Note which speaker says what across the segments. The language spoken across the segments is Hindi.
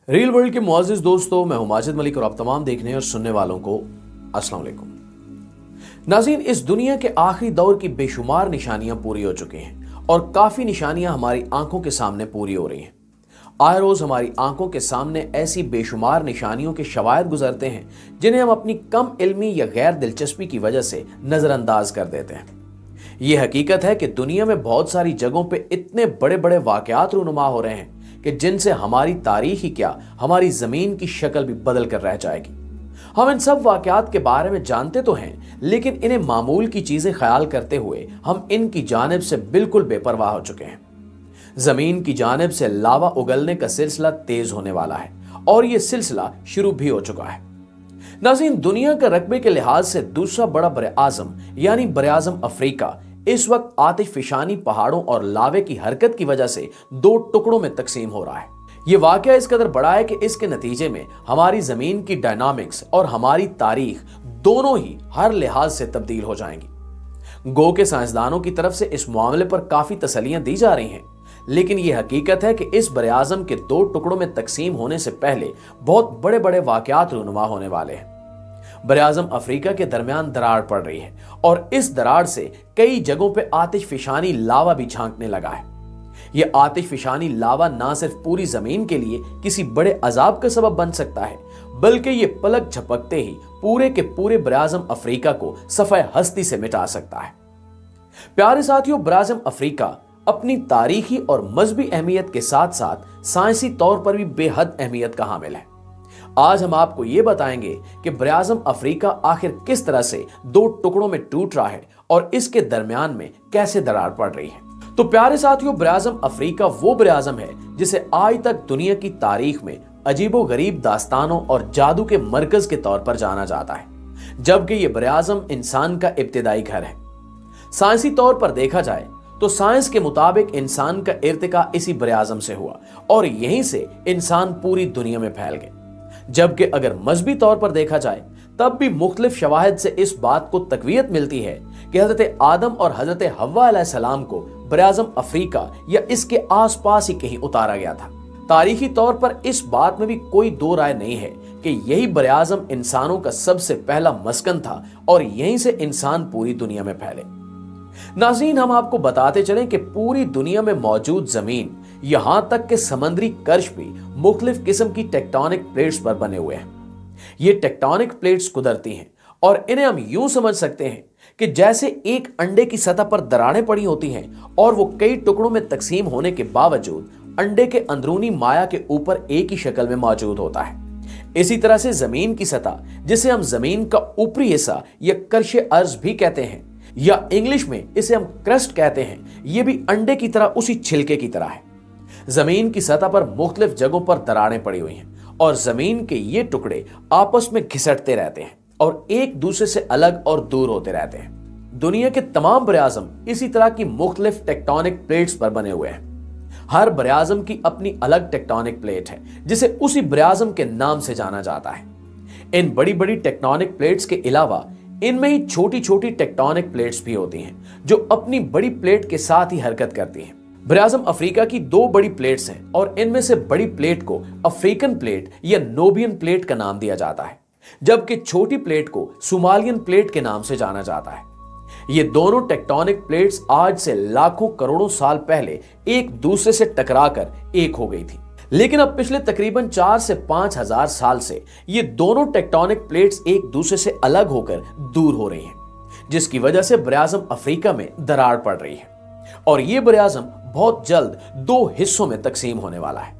Speaker 1: रियल वर्ल्ड के मुआजिज दोस्तों, मैं हूं माजिद मलिक और आप तमाम देखने और सुनने वालों को अस्सलाम वालेकुम। नाज़रीन, इस दुनिया के आखिरी दौर की बेशुमार निशानियां पूरी हो चुकी हैं और काफी निशानियां हमारी आंखों के सामने पूरी हो रही हैं। आए रोज हमारी आंखों के सामने ऐसी बेशुमार निशानियों के शवायद गुजरते हैं जिन्हें हम अपनी कम इल्मी या गैर दिलचस्पी की वजह से नजरअंदाज कर देते हैं। यह हकीकत है कि दुनिया में बहुत सारी जगहों पे इतने बड़े बड़े वाकयात रूनुमा हो रहे हैं कि जिनसे हमारी तारीख ही क्या, हमारी जमीन की शक्ल भी बदल कर रह जाएगी। हम इन सब वाकयात के बारे में जानते तो हैं, लेकिन इन्हें मामूल की चीजें ख्याल करते हुए हम इनकी जानिब से बिल्कुल बेपरवाह हो चुके हैं। जमीन की जानिब से लावा उगलने का सिलसिला तेज होने वाला है और यह सिलसिला शुरू भी हो चुका है। नाज़रीन, दुनिया का रकबे के लिहाज से दूसरा बड़ा बरआज़म यानी बरआज़म अफ्रीका इस वक्त आतिशफिशानी पहाड़ों और लावे की हरकत की वजह से दो टुकड़ों में तकसीम हो रहा है। यह वाकया इस कदर बड़ा है कि इसके नतीजे में हमारी जमीन की डायनामिक्स और हमारी तारीख दोनों ही हर लिहाज से तब्दील हो जाएंगी। गो के साइंसदानों की तरफ से इस मामले पर काफी तसल्लियां दी जा रही हैं, लेकिन यह हकीकत है कि इस बरआज़म के दो टुकड़ों में तकसीम होने से पहले बहुत बड़े बड़े वाकयात रूनुमा होने वाले हैं। बरआज़म अफ्रीका के दरमियान दरार पड़ रही है और इस दरार से कई जगहों पे आतिशफिशानी लावा भी झांकने लगा है। यह आतिशफिशानी लावा ना सिर्फ पूरी जमीन के लिए किसी बड़े अजाब का सबब बन सकता है, बल्कि यह पलक झपकते ही पूरे के पूरे बरआज़म अफ्रीका को सफ़े हस्ती से मिटा सकता है। प्यारे साथियों, बरआज़म अफ्रीका अपनी तारीखी और मजहबी अहमियत के साथ साथ साइंसी तौर पर भी बेहद अहमियत का हामिल है। आज हम आपको यह बताएंगे कि बरआज़म अफ्रीका आखिर किस तरह से दो टुकड़ों में टूट रहा है और इसके दरमियान में कैसे दरार पड़ रही है। तो प्यारे साथियों, बरआज़म अफ्रीका वो बरआज़म है जिसे आज तक दुनिया की तारीख में अजीबो गरीब दास्तानों और जादू के मरकज के तौर पर जाना जाता है, जबकि यह बरआज़म इंसान का इब्तिदाई घर है। साइंसी तौर पर देखा जाए तो साइंस के मुताबिक इंसान का इर्तिका इसी बरआज़म से हुआ और यहीं से इंसान पूरी दुनिया में फैल गए। जबकि अगर मजहबी तौर पर देखा जाए तब भी मुख्तलिफ शवाहिद से इस बात को तकवीयत मिलती है कि हजरत आदम और हजरत हव्वा अलैहिस्सलाम को बरआज़म अफ्रीका या इसके आसपास ही कहीं उतारा गया था। तारीखी तौर पर इस बात में भी कोई दो राय नहीं है कि यही बरआज़म इंसानों का सबसे पहला मस्कन था और यहीं से इंसान पूरी दुनिया में फैले। नाज़रीन, हम आपको बताते चलें कि पूरी दुनिया में मौजूद जमीन, यहां तक कि समुद्री कर्श भी मुख्तलिफ किस्म की टेक्टोनिक प्लेट्स पर बने हुए हैं। ये टेक्टोनिक प्लेट्स कुदरती हैं और इन्हें हम यूं समझ सकते हैं कि जैसे एक अंडे की सतह पर दरारें पड़ी होती हैं और वो कई टुकड़ों में तकसीम होने के बावजूद अंडे के अंदरूनी माया के ऊपर एक ही शक्ल में मौजूद होता है। इसी तरह से जमीन की सतह, जिसे हम जमीन का ऊपरी हिस्सा या कर्शे अर्ज भी कहते हैं या इंग्लिश में इसे हम क्रस्ट कहते हैं, यह भी अंडे की तरह उसी छिलके की तरह है। जमीन की सतह पर मुख्तलिफ जगहों पर दरारें पड़ी हुई हैं और जमीन के ये टुकड़े आपस में घिसटते रहते हैं और एक दूसरे से अलग और दूर होते रहते हैं। दुनिया के तमाम बरआज़म इसी तरह की मुख्तलिफ टेक्टोनिक प्लेट्स पर बने हुए हैं। हर बरआज़म की अपनी अलग टेक्टोनिक प्लेट है जिसे उसी बरआज़म के नाम से जाना जाता है। इन बड़ी बड़ी टेक्टोनिक प्लेट्स के अलावा इनमें ही छोटी छोटी टेक्टोनिक प्लेट्स भी होती हैं जो अपनी बड़ी प्लेट के साथ ही हरकत करती हैं। बरआज़म अफ्रीका की दो बड़ी प्लेट्स हैं और इनमें से बड़ी प्लेट को अफ्रीकन प्लेट या नोबियन प्लेट का नाम दिया जाता है, जबकि छोटी प्लेट को सुमालियन प्लेट के नाम से जाना जाता है। ये दोनों टेक्टोनिक प्लेट्स आज से लाखों करोड़ों साल पहले एक दूसरे से टकराकर एक हो गई थी, लेकिन अब पिछले तकरीबन 4 से 5 हजार साल से ये दोनों टेक्टोनिक प्लेट्स एक दूसरे से अलग होकर दूर हो रही हैं, जिसकी वजह से बरआज़म अफ्रीका में दरार पड़ रही है और ये बरआज़म बहुत जल्द दो हिस्सों में तकसीम होने वाला है।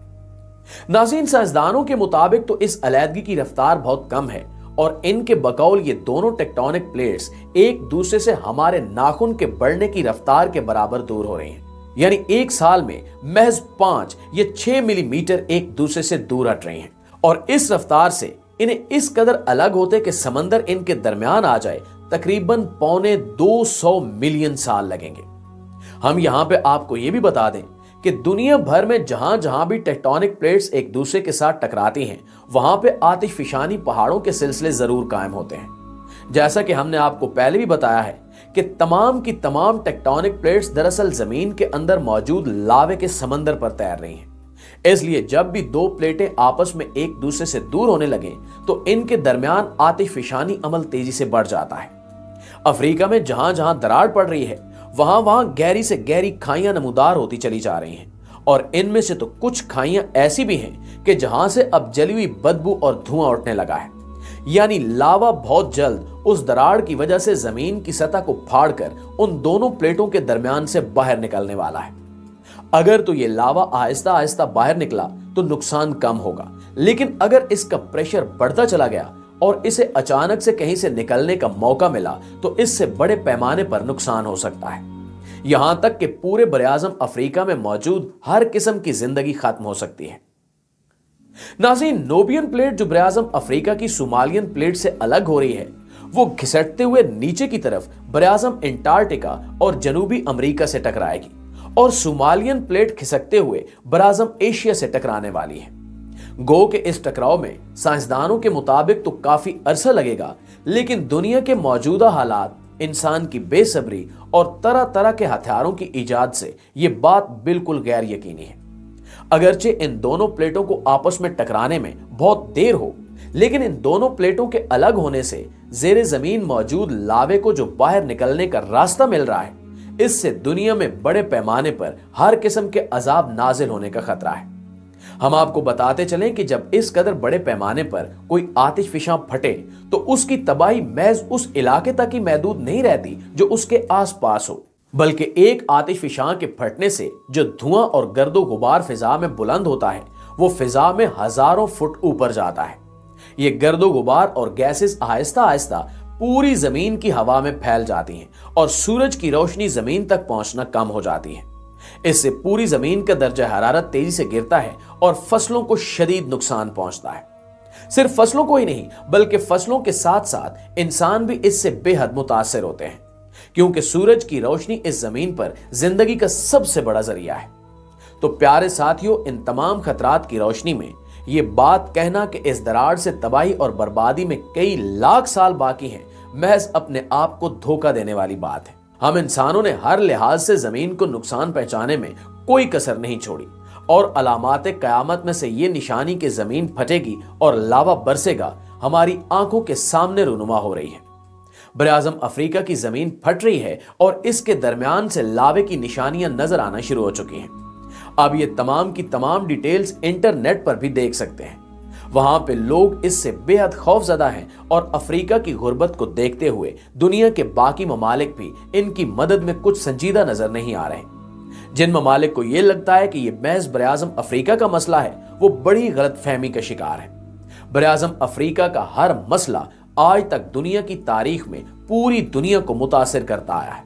Speaker 1: नाज़रीन, साइंसदानों के मुताबिक तो इस अलैदगी की रफ्तार बहुत कम है और इनके बकौल ये दोनों टेक्टोनिक प्लेट्स एक दूसरे से हमारे नाखून के बढ़ने की रफ्तार के बराबर दूर हो रही हैं। यानी एक साल में महज 5 या 6 मिलीमीटर एक दूसरे से दूर हट रही हैं और इस रफ्तार से इन्हें इस कदर अलग होते कि समंदर इनके दरमियान आ जाए तकरीबन 250 मिलियन साल लगेंगे। हम यहां पे आपको यह भी बता दें कि दुनिया भर में जहां जहां भी टेक्टोनिक प्लेट्स एक दूसरे के साथ टकराती हैं, वहां पे आतिशफिशानी पहाड़ों के सिलसिले जरूर कायम होते हैं। जैसा कि हमने आपको पहले भी बताया है कि तमाम की तमाम टेक्टोनिक प्लेट्स दरअसल जमीन के अंदर मौजूद लावे के समंदर पर तैर रही हैं। इसलिए जब भी दो प्लेटें आपस में एक दूसरे से दूर होने लगे तो इनके दरमियान आतिशफिशानी अमल तेजी से बढ़ जाता है। अफ्रीका में जहां जहां दरार पड़ रही है वहां वहां गहरी से गहरी खाइयां नमूदार होती चली जा रही हैं और इनमें से तो कुछ खाइयां ऐसी भी हैं कि जहां से अब जली हुई बदबू और धुआं उठने लगा है। यानी लावा बहुत जल्द उस दरार की वजह से जमीन की सतह को फाड़कर उन दोनों प्लेटों के दरमियान से बाहर निकलने वाला है। अगर तो ये लावा आहिस्ता आहिस्ता बाहर निकला तो नुकसान कम होगा, लेकिन अगर इसका प्रेशर बढ़ता चला गया और इसे अचानक से कहीं से निकलने का मौका मिला तो इससे बड़े पैमाने पर नुकसान हो सकता है। यहां तक कि पूरे बरे-आज़म अफ्रीका में मौजूद हर किस्म की जिंदगी खत्म हो सकती है। नाज़रीन, नोबियन प्लेट जो बरे-आज़म अफ्रीका की सोमालियन प्लेट से अलग हो रही है, वो घिसटते हुए नीचे की तरफ बरे-आज़म अंटार्कटिका और जनूबी अमेरिका से टकराएगी और सोमालियन प्लेट खिसकते हुए बरे-आज़म एशिया से टकराने वाली है। गो के इस टकराव में साइंसदानों के मुताबिक तो काफी अरसा लगेगा, लेकिन दुनिया के मौजूदा हालात, इंसान की बेसब्री और तरह तरह के हथियारों की इजाद से यह बात बिल्कुल गैर यकीनी है। अगरचे इन दोनों प्लेटों को आपस में टकराने में बहुत देर हो, लेकिन इन दोनों प्लेटों के अलग होने से जेरे जमीन मौजूद लावे को जो बाहर निकलने का रास्ता मिल रहा है, इससे दुनिया में बड़े पैमाने पर हर किस्म के अजाब नाजिल होने का खतरा है। हम आपको बताते चलें कि जब इस कदर बड़े पैमाने पर कोई आतिशफिशां फटे तो उसकी तबाही महज उस इलाके तक ही महदूद नहीं रहती जो उसके आसपास हो, बल्कि एक आतिशफिशां के फटने से जो धुआं और गर्दो गुबार फिजा में बुलंद होता है वो फिजा में हजारों फुट ऊपर जाता है। ये गर्दो गुबार और गैसेस आहिस्ता आहिस्ता पूरी जमीन की हवा में फैल जाती हैं और सूरज की रोशनी जमीन तक पहुंचना कम हो जाती है। इससे पूरी जमीन का दर्जा हरारत तेजी से गिरता है और फसलों को शदीद नुकसान पहुंचता है। सिर्फ फसलों को ही नहीं बल्कि फसलों के साथ साथ इंसान भी इससे बेहद मुतासिर होते हैं, क्योंकि सूरज की रोशनी इस जमीन पर जिंदगी का सबसे बड़ा जरिया है। तो प्यारे साथियों, इन तमाम खतरात की रोशनी में ये बात कहना कि इस दरार से तबाही और बर्बादी में कई लाख साल बाकी हैं, महज अपने आप को धोखा देने वाली बात है। हम इंसानों ने हर लिहाज से जमीन को नुकसान पहुंचाने में कोई कसर नहीं छोड़ी और अलामात कयामत में से ये निशानी कि जमीन फटेगी और लावा बरसेगा हमारी आंखों के सामने रूनुमा हो रही है। बरे-आज़म अफ्रीका की जमीन फट रही है और इसके दरमियान से लावे की निशानियां नजर आना शुरू हो चुकी हैं। अब ये तमाम की तमाम डिटेल्स इंटरनेट पर भी देख सकते हैं। वहां पे लोग इससे बेहद खौफजदा हैं और अफ्रीका की गुर्बत को देखते हुए दुनिया के बाकी ममालिक भी इनकी मदद में कुछ संजीदा नजर नहीं आ रहे। जिन ममालिक को यह लगता है कि यह महज बरे-आज़म अफ्रीका का मसला है, वो बड़ी गलतफहमी का शिकार है। बरे-आज़म अफ्रीका का हर मसला आज तक दुनिया की तारीख में पूरी दुनिया को मुतासिर करता आया है।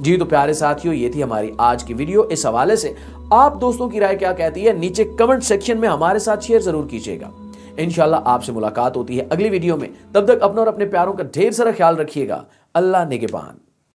Speaker 1: जी तो प्यारे साथियों, ये थी हमारी आज की वीडियो। इस हवाले से आप दोस्तों की राय क्या कहती है, नीचे कमेंट सेक्शन में हमारे साथ शेयर जरूर कीजिएगा। इंशाल्लाह आपसे मुलाकात होती है अगली वीडियो में। तब तक अपना और अपने प्यारों का ढेर सारा ख्याल रखिएगा। अल्लाह निगहबान।